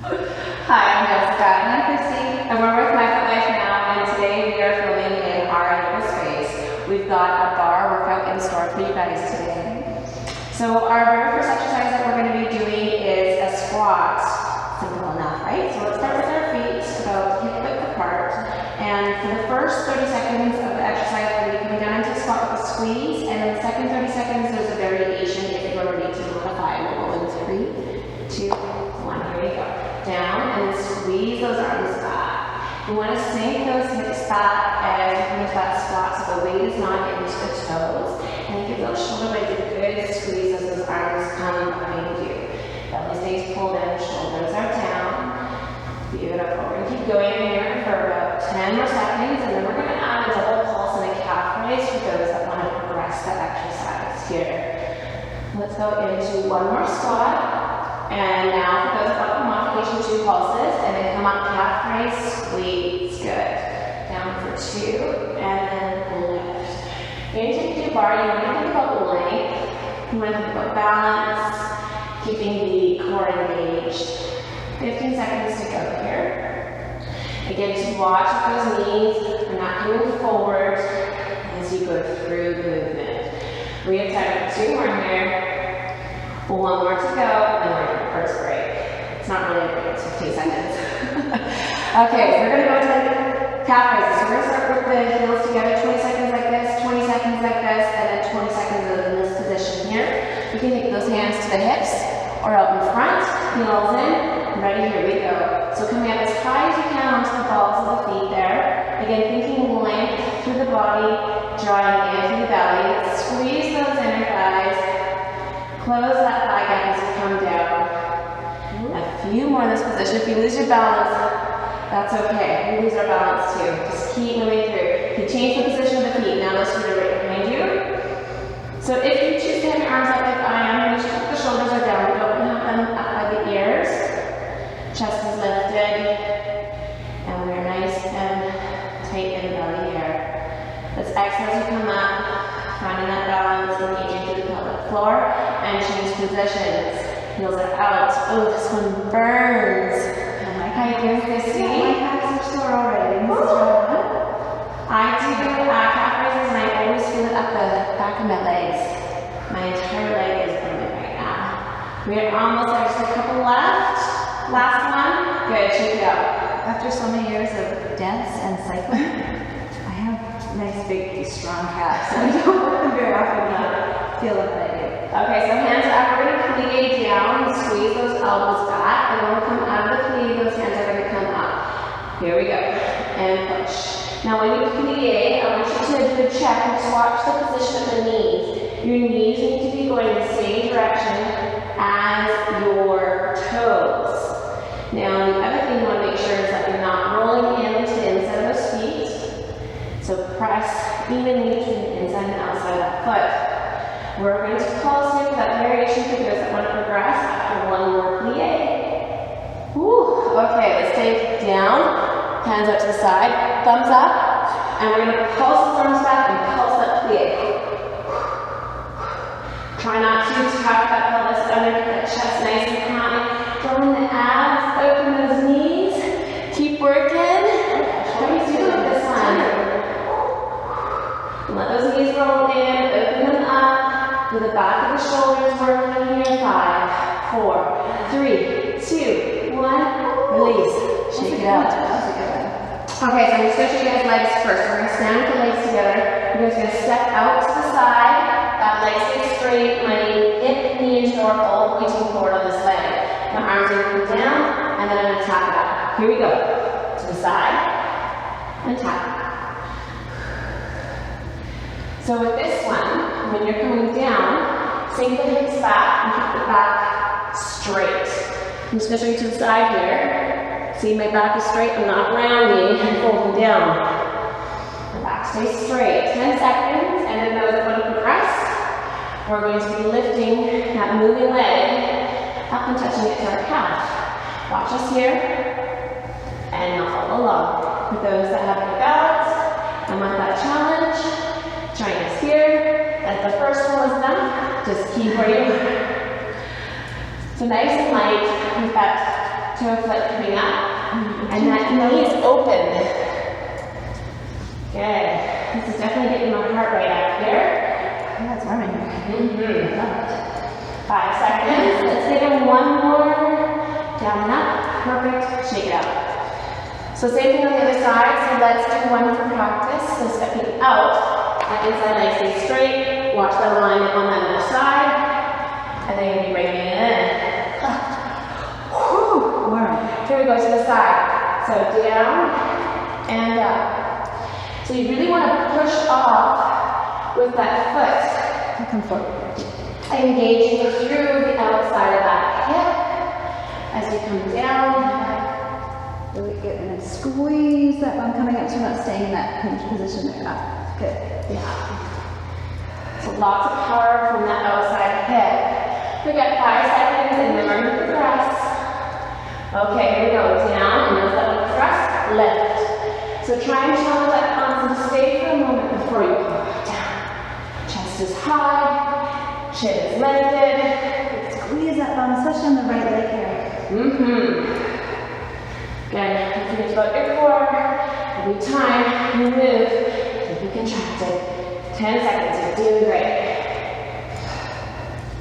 Hi, I'm Jessica and I'm Christy, and we're with My Foot Life now, and today we are filming in our yoga space. We've got a bar workout in store for you guys today. So our very first exercise that we're going to be doing is a squat. Simple enough, right? So let's start with our feet about hip width apart, and for the first 30 seconds of the exercise we're going to be coming down into a squat with a squeeze, and in the second 30 seconds there's a variation if you're ready to modify. We'll go in 3, 2, 1. Here we go. Down and squeeze those arms back. You want to sink those hips back as you come into that squat so the weight is not into the toes. And you give those shoulder blades a good squeeze as those arms come behind you. Belly stays pulled in, shoulders are down. Beautiful. We're going to keep going here for about 10 more seconds, and then we're going to add a double pulse and a calf raise for those that want to progress that exercise here. Let's go into one more squat. And now for those that want modification, 2 pulses, and then come up, calf raise, squeeze, good. Down for 2, and then lift. When you bar, you want to think about length, you want to think about balance, keeping the core engaged. 15 seconds to go here. Again, just watch if those knees are not coming forward as you go through the movement. We have time for 2 more here. 1 more to go, and we're in our first break. It's not really a break, it's 15 seconds. Okay, so we're going to go to calf raises. So we're going to start with the heels together, 20 seconds like this, 20 seconds like this, and then 20 seconds in this position here. You can take those hands to the hips or out in front, heels in, and ready, here we go. So coming up as high as you can onto the balls of the feet there. Again, thinking length through the body, drawing in through the belly. Squeeze those inner thighs. Close that thigh gap as you come down. A few more in this position. If you lose your balance, that's okay. We lose our balance too. Just keep moving through. You change the position of the feet. Now those feet are right behind you. So if you choose to have your arms up like I am, make sure that the shoulders are down. We don't have them up by the ears. Chest is lifted. And we're nice and tight in the belly here. Let's exhale as you come up. Finding that balance, engaging through the pelvic floor, and change positions. Heels are out. Oh, this one burns. How you doing, Christy? My calves are sore already. I do calf raises, and I always feel it up the back of my legs. My entire leg is burning right now. We are almost there. Just a couple left. Last one. Good. Shake it out. After so many years of dance and cycling, I have nice, big, strong calves. I don't work them very often now. Feel like I do. Okay, so hands are up. We're going to plie down and squeeze those elbows back. And when we come out of the plie, those hands are going to come up. Here we go. And push. Now when you plie, I want you to do a check and just watch the position of the knees. Your knees need to be going in the same direction as your toes. Now the other thing you want to make sure is that you're not rolling into the inside of those feet. So press evenly between the inside and outside of that foot. We're going to pulse here for that variation for those that want to progress after 1 more plie. Woo. Okay, let's take down, hands out to the side, thumbs up, and we're going to pulse the arms back and pulse that plie. Try not to tuck that pelvis under, keep that chest nice and high. Drawing the abs, open those knees, keep working. How do you do with this one? Let those knees roll in, open them up, with the back of the shoulders working here. 5, 4, 3, 2, 1, release. Shake it out. That was a good one. Okay, so I'm just going to show you guys legs first. We're going to stand with the legs together. You're just going to step out to the side. That leg stays straight. My hip, knee, and shoulder all pointing forward on this leg. My arms are going to come down, and then I'm going to tap it up. Here we go. To the side, and tap. So with this one, when you're coming down, sink the hips back and keep the back straight. I'm just going to show you to the side here. See, my back is straight. I'm not rounding and folding down. My back stays straight. 10 seconds, and then those that want to progress, we're going to be lifting that moving leg up and touching it to our calf. Watch us here, and now follow along. For those that have good balance and want that challenge, join us here. As the first one is done, just keep where you are. So nice and light with that toe foot coming up, and that knee is open. Good. This is definitely getting my heart rate up here. Yeah, it's warming. Mm-hmm. 5 seconds. Let's get in one more. Down and up. Perfect. Shake it out. So same thing on the other side. So let's do one for practice. So stepping out. That inside leg stays straight. Watch the alignment on that other side. And then you're going to be bringing it in. Whew. Warm. Here we go to the side. So down and up. So you really want to push off with that foot. Come forward. Engaging through the outside of that hip as you come down. Really good. And then squeeze that bum coming up so you're not staying in that hinge position there. Up. Good. Yeah. So lots of power from that outside hip. We got 5 seconds and then we're going to press. Okay, here we go. Down and notice that we press. Lift. So try and challenge that constant. Stay for a moment before you pull it down. Chest is high. Chin is lifted. Squeeze that bum, especially on the right leg here. Again, don't forget about your core. Every time you move, keep it contracted. 10 seconds, you're doing great.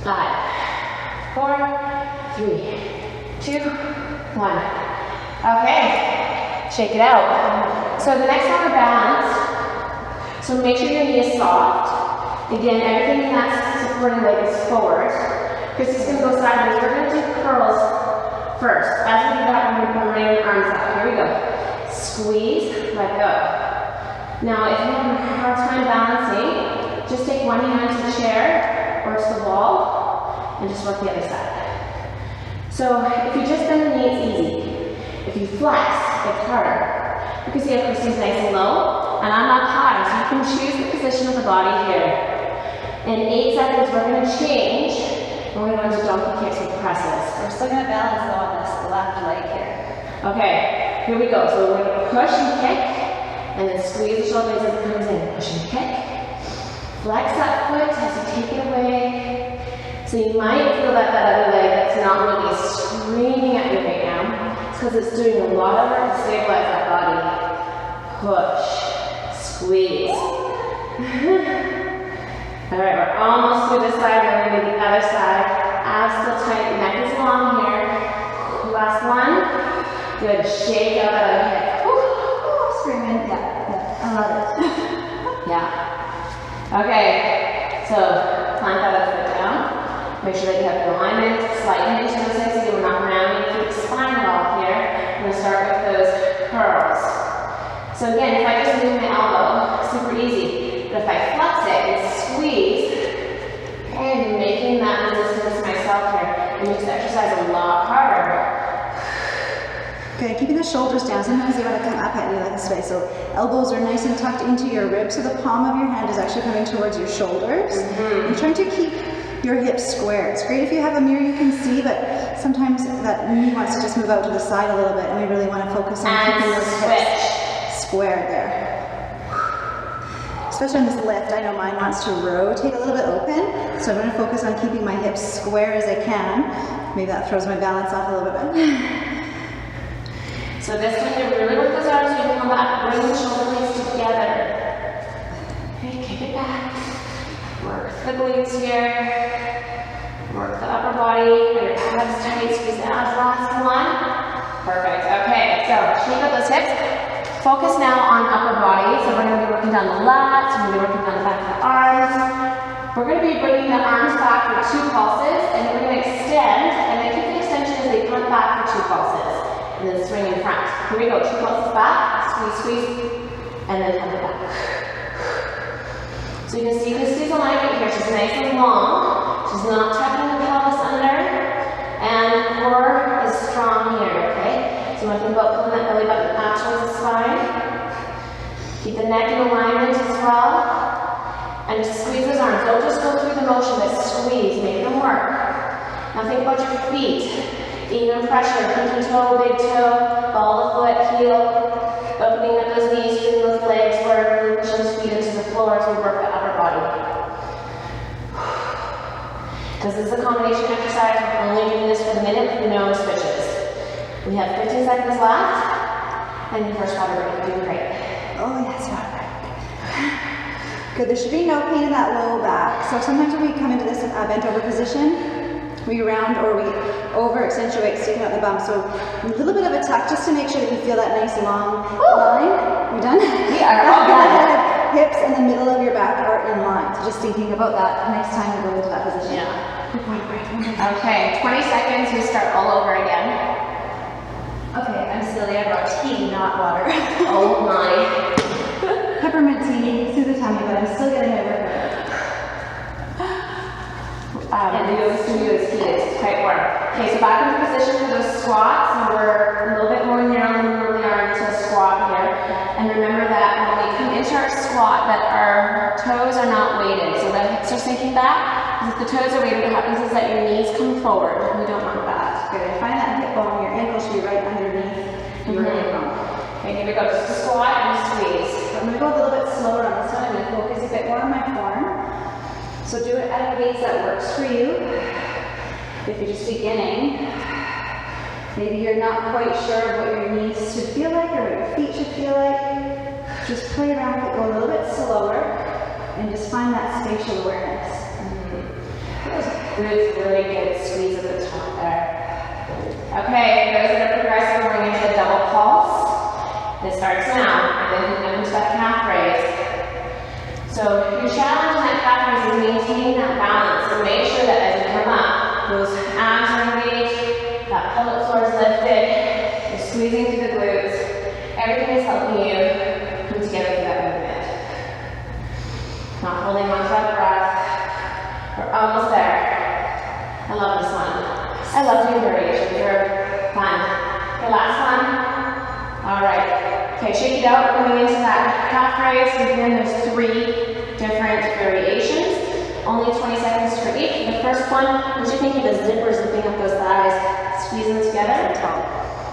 5, 4, 3, 2, 1. Okay, shake it out. So the next one, balance. So make sure your knee is soft. Again, everything in that supporting leg is forward. Chrissy's going to go sideways. We're going to do curls first. As we do that, we're going to bring your arms out. Here we go. Squeeze, let go. Now, if you have a hard time balancing, just take one hand to the chair or to the wall and just work the other side. So if you just bend the knee, it's easy. If you flex, it's harder. You can see how Chrissy's nice and low, and I'm up high, so you can choose the position of the body here. In 8 seconds, we're going to change, and we're going to go into donkey kicks with presses. We're still going to balance though on this left leg here. Okay, here we go. So we're going to push and kick, and then squeeze the shoulder blades as it comes in. Push and kick. Flex that foot as you take it away. So you might feel that other leg that's not really screaming at you right now. It's because it's doing a lot of work to stabilize that body. Push, squeeze. All right, we're almost through this side. We're going to do the other side. Abs still tight, neck is long here. Last one. Good, shake out that other hip. Screaming, yeah, I love it. Yeah. Okay, so plant that other foot down. Make sure that you have your alignment. Slight hinge to the side so we're not rounding through the spine at all here. I'm going to start with those curls. So again, if I just move my elbow, super easy. But if I flex it and squeeze, and making that resistance myself here, it makes the exercise a lot harder. Good, keeping the shoulders down. Sometimes they want to come up at you like this way. So elbows are nice and tucked into your ribs, so the palm of your hand is actually coming towards your shoulders. And trying to keep your hips square. It's great if you have a mirror you can see, but sometimes that knee wants to just move out to the side a little bit, and we really want to focus on keeping those hips squared there. Especially on this lift, I know mine wants to rotate a little bit open, so I'm going to focus on keeping my hips square as I can. Maybe that throws my balance off a little bit. So this one, you really work those arms, you can come back, bring the shoulder blades together. Okay, kick it back. Work the glutes here. Work the upper body, your abs tight, squeeze the abs, last one. Perfect, okay, so shake out those hips. Focus now on upper body, so we're going to be working down the lats, we're going to be working down the back of the arms. We're going to be bringing the arms back for 2 pulses, and we're going to extend, and then keep the extension as they come back for 2 pulses. And then swing in front. Here we go, 2 pulses back, squeeze, and then come it back. So you can see Christy's alignment here, she's nice and long, she's not tucking the pelvis under, and core is strong here, okay? So you want to think about pulling that belly button out towards the spine. Keep the neck in alignment as well. And just squeeze those arms. Don't just go through the motion, but squeeze, make them work. Now think about your feet. Even pressure, pinky toe, big toe, ball of foot, heel. Opening up those knees, using those legs, where push those feet into the floor as we work the upper body. This is a combination exercise. We're only doing this for a minute with no switches. We have 15 seconds left. And your first water break. You're doing great. Oh yes, water break. Good, there should be no pain in that low back. So sometimes when we come into this bent over position, we round or we over accentuate sticking out the bum. So a little bit of a tuck just to make sure that you feel that nice long line. You're done? We are all done. Head, hips and the middle of your back are in line. So just thinking about that next time you go into that position. Yeah. Okay, 20 seconds, we start all over again. Okay, I'm silly, I brought tea, not water. Oh my. Peppermint tea, through the tummy, but I'm still getting my workout. It's tight work. Okay, so back into position for those squats. So we're a little bit more narrow than we normally are into a squat here. And remember that when we come into our squat, that our toes are not weighted. So the hips are sinking back. If the toes are weighted, what happens is that your knees come forward. We don't want that. Good, and find that hip bone. Your ankle should be right underneath your hip bone. Okay, here we go. Just a squat and a squeeze. So I'm going to go a little bit slower on this one. I'm going to focus a bit more on my form. So do it at a pace that works for you. If you're just beginning, maybe you're not quite sure of what your knees should feel like or what your feet should feel like, just play around with it, go a little bit slower, and just find that spatial awareness. Good, really good squeeze at the top there. Okay, for those that are progressing, we're going into a double pulse. This starts now, and then we come into that calf raise. So your challenge in that calf raise is maintaining that balance. So make sure that as you come up, those abs are engaged, that pelvic floor is lifted, you're squeezing through the glutes. Everything is helping you come together through that movement. Not holding on to that breath. We're almost there. I love this one. I love doing variations. They're fun. Okay, last one. All right. Okay, shake it out. We're going into that calf raise. Again, there's 3 different variations. Only 20 seconds for each. The first one, once you think of the zipper zipping up those thighs, squeeze them together.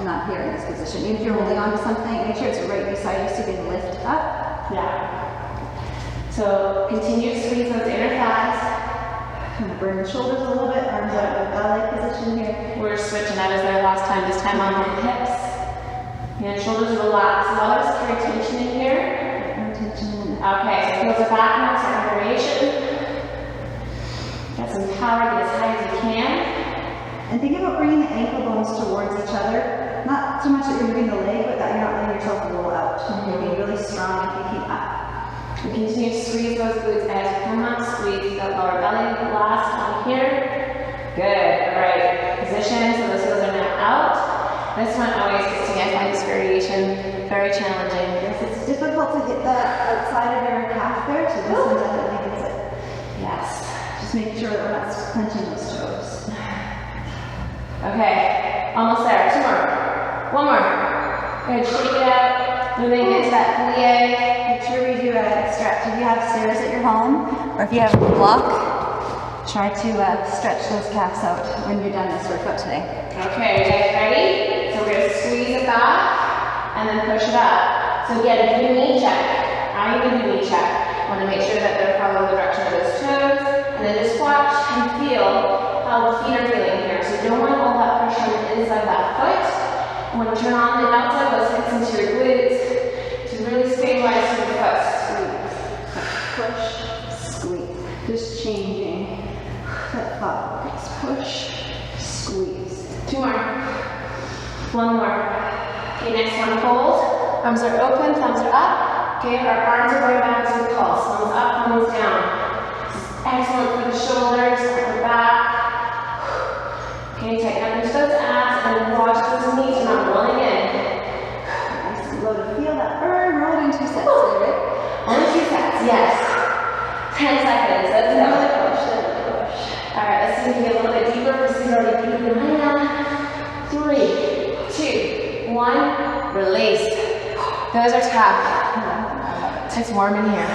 Not here in this position. Even if you're holding on to something, make sure it's right beside you so you can lift up. Yeah. So continue to squeeze those inner thighs. I'm going to burn the shoulders a little bit, arms out of the ballet position here. We're switching. I was there last time. This time on the hips. And shoulders relax. A lot of us carry tension in here. No tension in it. Okay, so heels are back now. Second variation. Get some power. Get as high as you can. And think about bringing the ankle bones towards each other. Not so much that you're moving the leg, but that you're not letting yourself roll out. You're being really strong and thinking up. We continue to squeeze those glutes as you come up. Squeeze that lower belly. Last one here. Good. All right. Position. So those heels are now out. This one always gets to me. I find this variation very challenging. Yes, it's difficult to hit the outside of your calf there, so this one definitely hits it. Yes. Just making sure that we're not clenching those toes. Okay. Almost there. 2 more. 1 more. Good. Shake it out. Moving into that plie. Make sure we do a stretch. If you have stairs at your home, or if you have a block, try to stretch those calves out when you're done this workout today. Okay, you guys ready? So we're going to squeeze it back and then push it up. So again, do a knee check. I even do a knee check. I want to make sure that they're following the direction of those toes. And then just watch and feel how the feet are feeling here. So you don't want all that pressure on the inside of that foot. You want to turn on the outside of those hips into your glutes to really stabilize your foot. Push, squeeze. Just changing that thought. Let's push, squeeze. 2 more. 1 more. Okay, next one, hold. Arms are open, thumbs are up. Okay, our arms are going back to the pulse. Thumbs up, thumbs down. This is excellent for the shoulders, upper back. Okay, tighten up into those abs and watch those knees are not rolling in. Nice and low to feel that burn. Roll it in 2 sets, right? Only 2 sets, yes. 10 seconds, let's go. Really push, really push. All right, let's see if we get a little bit deeper. This is already deeper than I am. 3, 2, 1, release. Those are tough. It's warm in here.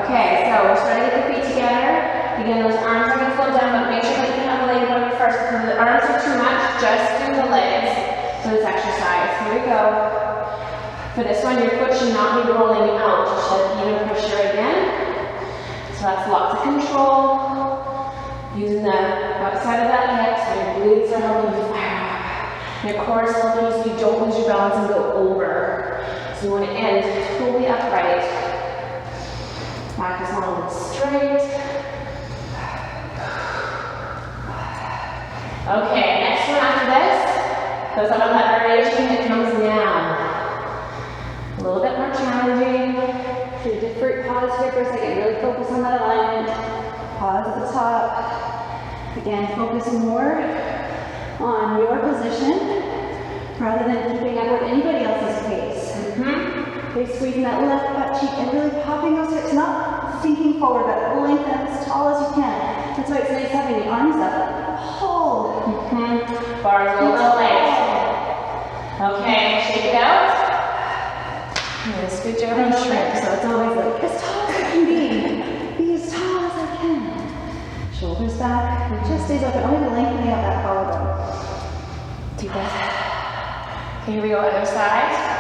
Okay, so we're starting to get the feet together. Again, those arms are going to flow down, but make sure that you have the leg going first. If the arms are too much, just do the legs for this exercise. Here we go. For this one, your foot should not be rolling out. You should even pressure again. So that's lots of control. Using the outside of that hip so your glutes are helping you fire up. Your core is still so you don't lose your balance and go over. So you want to end fully upright. Back is long and straight. Okay, next one after this goes up on that variation, it comes down. A little bit more challenging. Do a different pause here for a second. Really focus on that alignment. Pause at the top. Again, focus more on your position rather than keeping up with anybody else's pace. Okay, squeezing that left butt cheek and really popping those hips, not sinking forward, but lengthen up as tall as you can. That's why it's nice having the arms up. Hold. Bars a little length. Okay, shake it out. And scooch over And the shrink, shrimp. so it's always like as tall as I can be. Be as tall as I can. Shoulders back, and chest stays open, only lengthening out that collarbone. Deep breath. Okay, here we go, other side.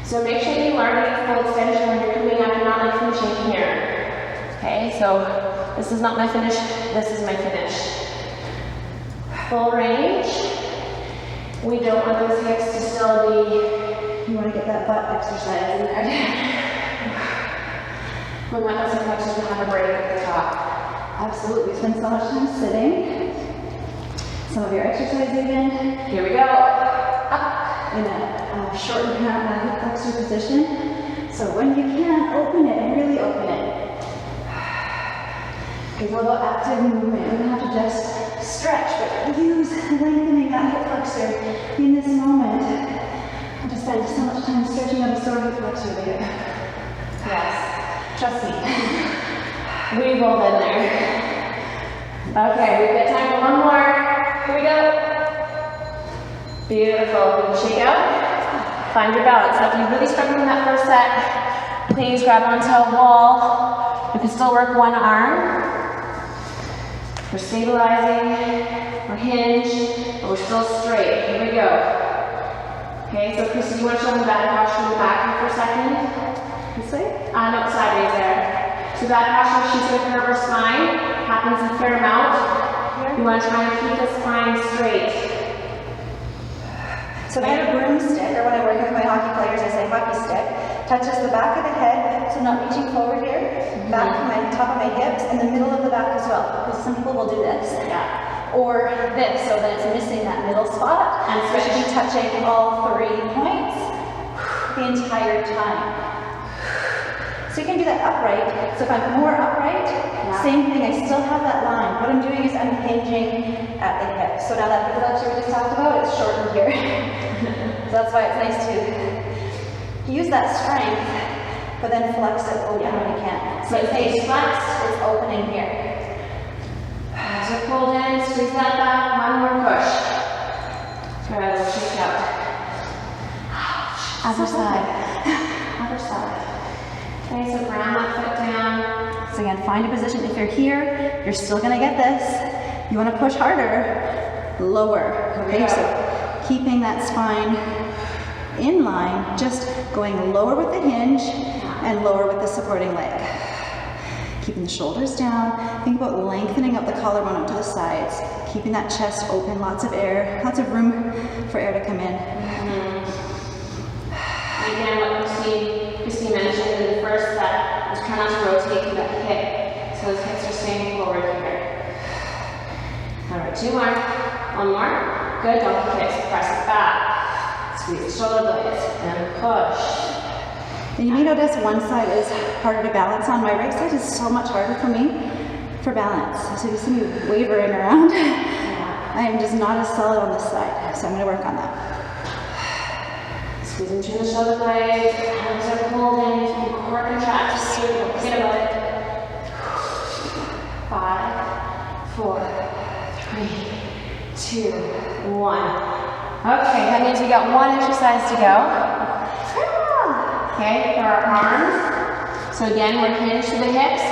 So make sure you are getting full extension when you're coming up and not like finishing here. Okay, so this is not my finish, this is my finish. Full range. We don't want those hips to still be, You want to get that butt exercise in there. we want those flexors to have a break at the top. Absolutely, we spend so much time sitting. Some of your exercise even Here we go. Up. in a shortened hip flexor position. So when you can, open it and really open it. Because although active movement, we don't have to just stretch, but use lengthening that hip flexor in this moment. I just spend so much time stretching out a sore hip flexor later. Yes, trust me. We've all been there. Okay, we've got time for one more. Here we go. Beautiful. Shake out. Find your balance. So if you really struggle in that first set, please grab onto a wall. You can still work one arm. We're stabilizing. We're hinged, but we're still straight. Here we go. Okay, so Christy, do you want to show them bad posture in the back for a second? This way? No, sideways there. So bad posture, she's going to curve her spine. Happens a fair amount. You want to try and keep the spine straight. So I have a broomstick, or when I work with my hockey players, I say hockey stick, touches the back of the head, so not reaching forward here, back from my top of my hips, and the middle of the back as well. Because some people will do this. Yeah. Or this, so that it's missing that middle spot. And so it should be touching all 3 points the entire time. So you can do that upright. So if I'm more upright, same thing, I still have that line. What I'm doing is I'm hinging at the hip. So now that hip flexor we just talked about, it's shortened here. So that's why it's nice to use that strength, but then flex it open when you can. So it stays flexed, it's opening here. As you're pulled in, squeeze that back, one more push. Good, shake out. Other side. Other side. Okay, so ground that foot down. So again, find a position. If you're here, you're still gonna get this. You wanna push harder, lower. Okay, so keeping that spine in line, just going lower with the hinge and lower with the supporting leg. Keeping the shoulders down. Think about lengthening up the collarbone up to the sides. Keeping that chest open, lots of air, lots of room for air to come in. Again, what Christine mentioned in the first set was try not to rotate through that hip. So those hips are staying forward here. All right, 2 more. 1 more. Good, don't kick it. Press it back. Squeeze the shoulder blades and push. And you may notice one side is harder to balance on. My right side is so much harder for me for balance. So you see me wavering around. I am just not as solid on this side. So I'm going to work on that. Squeeze into the shoulder blades, hands are pulled in, core contracts, don't forget about it. 5, 4, 3, 2, 1. Okay, that means we got 1 exercise to go. Okay, for our arms. So again, we're hinged to the hips.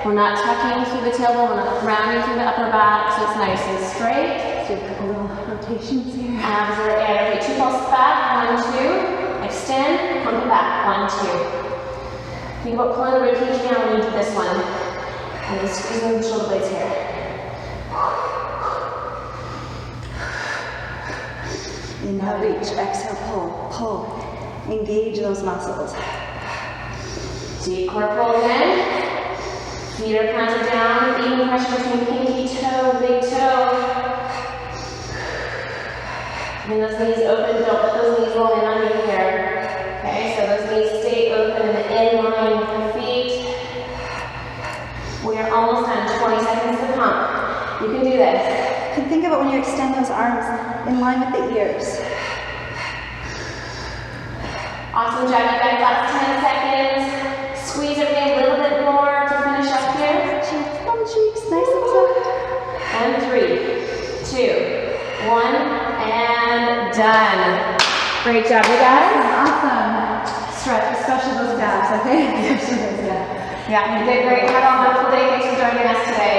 We're not tucking through the tailbone, we're not rounding through the upper back, so it's nice and straight. Do a couple little rotations here. Abs are in. Okay, 2 pulses back, 1, 2. Extend, pump it back, 1, 2. Think about pulling the ribcage down when you do this one. And then squeezing the shoulder blades here. Inhale, reach. Exhale, pull, pull. Engage those muscles. Deep core pull again. Feet are planted down. Even pressure between pinky toe, big toe. And those knees open. Don't let those knees roll in on you here. Okay, so those knees stay open and in line with the feet. We are almost done. 20 seconds to pump. You can do this. And think about when you extend those arms in line with the ears. Awesome job, you guys. Last 10 seconds. Squeeze everything a little bit more to finish up here. Bum cheeks, nice and soft. And 3, 2, 1, and done. Great job, you guys. Awesome. Stretch, especially those calves, okay? Yeah, you did great. Have a wonderful day. Thanks for joining us today.